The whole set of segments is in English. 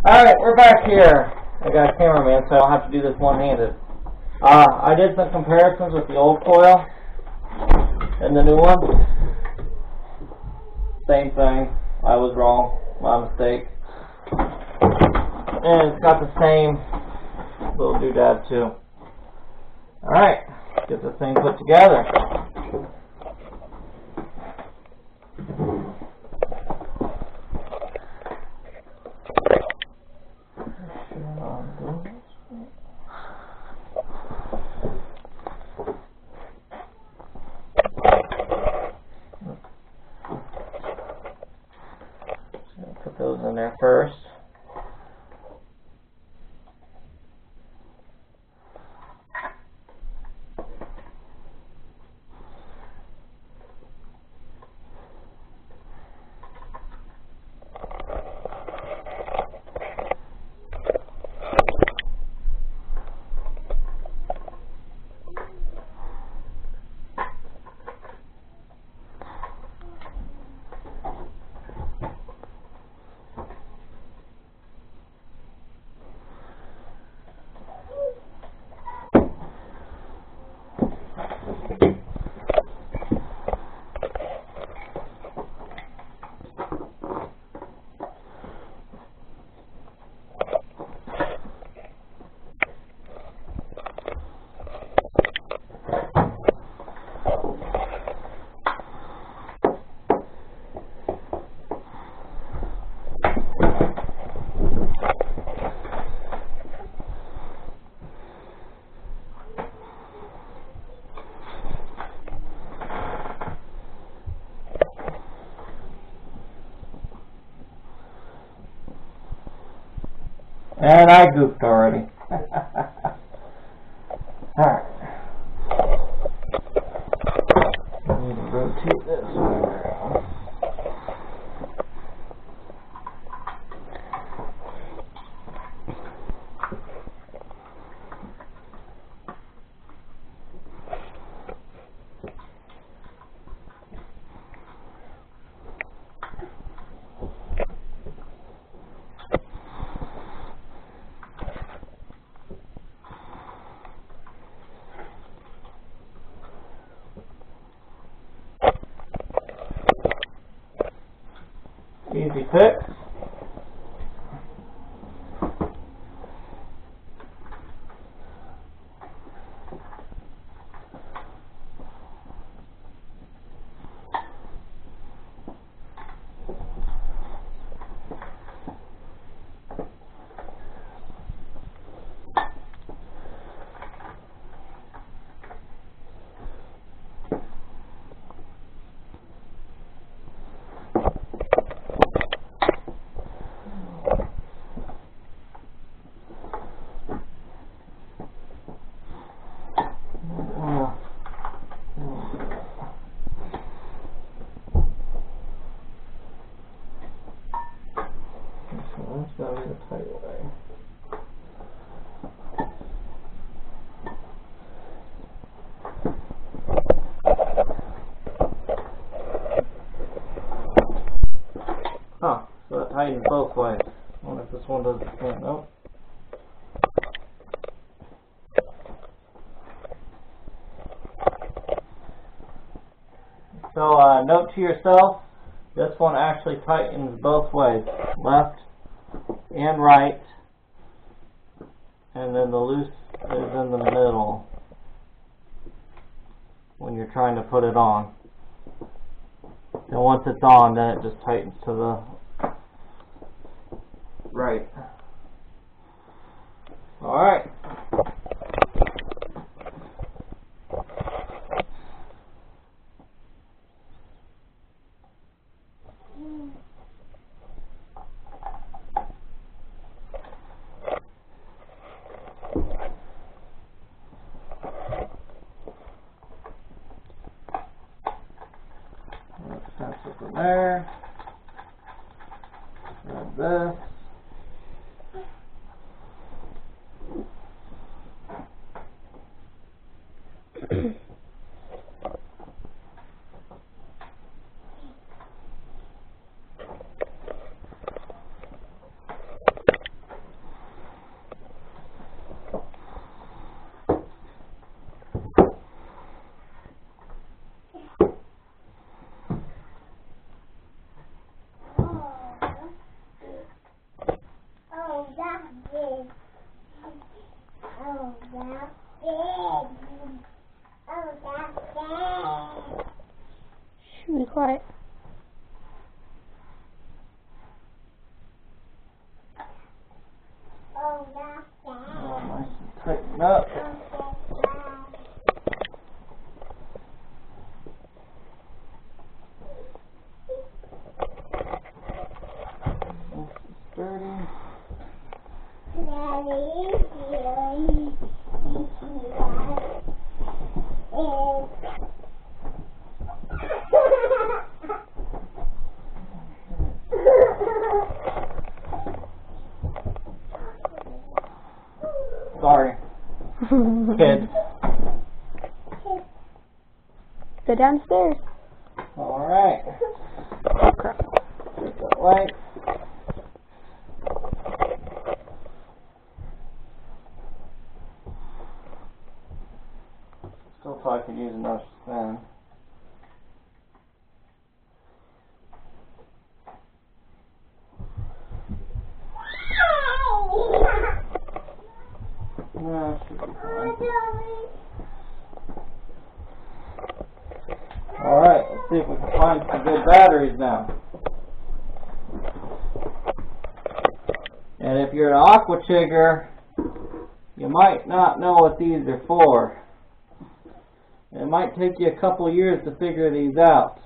Alright, we're back here. I got a cameraman, so I don't have to do this one-handed. I did some comparisons with the old coil and the new one. Same thing. I was wrong. My mistake. And it's got the same little doodad too. Alright, get this thing put together. Put those in there first. And I goofed already. Alright. I need to rotate this around. Easy fix. That's gotta be the tight way. Huh, so it tightens both ways. I wonder if this one does the same. Nope. So, note to yourself, this one actually tightens both ways, left and right, and then the loose is in the middle when you're trying to put it on. And once it's on, then it just tightens to the right. Alright. That's it from there. Grab this. Nope. Sturdy. Sorry. Kids. Go downstairs. Alright. Oh crap. That length. Still probably could use another spin. No, should be fine. Alright, let's see if we can find some good batteries now. And if you're an aqua chigger, you might not know what these are for. It might take you a couple years to figure these out.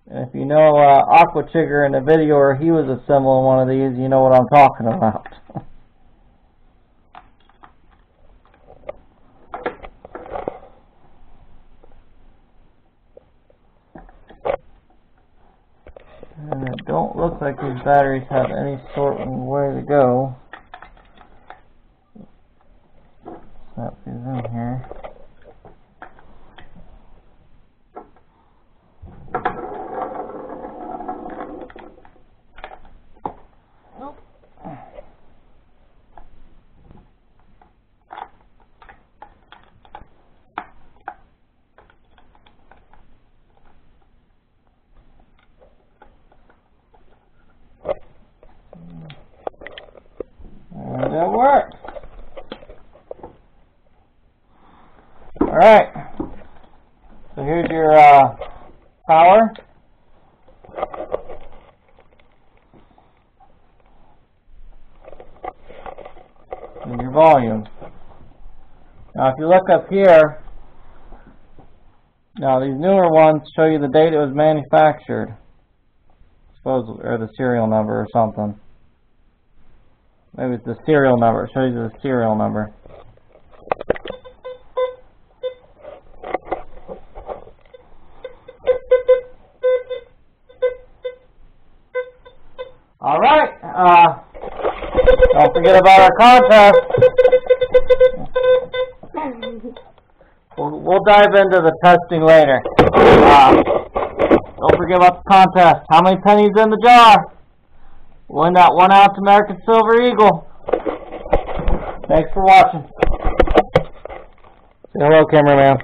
And if you know Aqua Chigger in the video, or he was assembling one of these, you know what I'm talking about. And it don't look like these batteries have any sort of way to go. Snap these in here. And it works. Alright. So here's your power. And your volume. Now if you look up here, now these newer ones show you the date it was manufactured. Suppose, or the serial number or something. Maybe it's the serial number. It shows you the serial number. Alright. Don't forget about our contest. We'll dive into the testing later. Don't forget about the contest. How many pennies in the jar? Win that 1 ounce American Silver Eagle. Thanks for watching. Say hello, cameraman.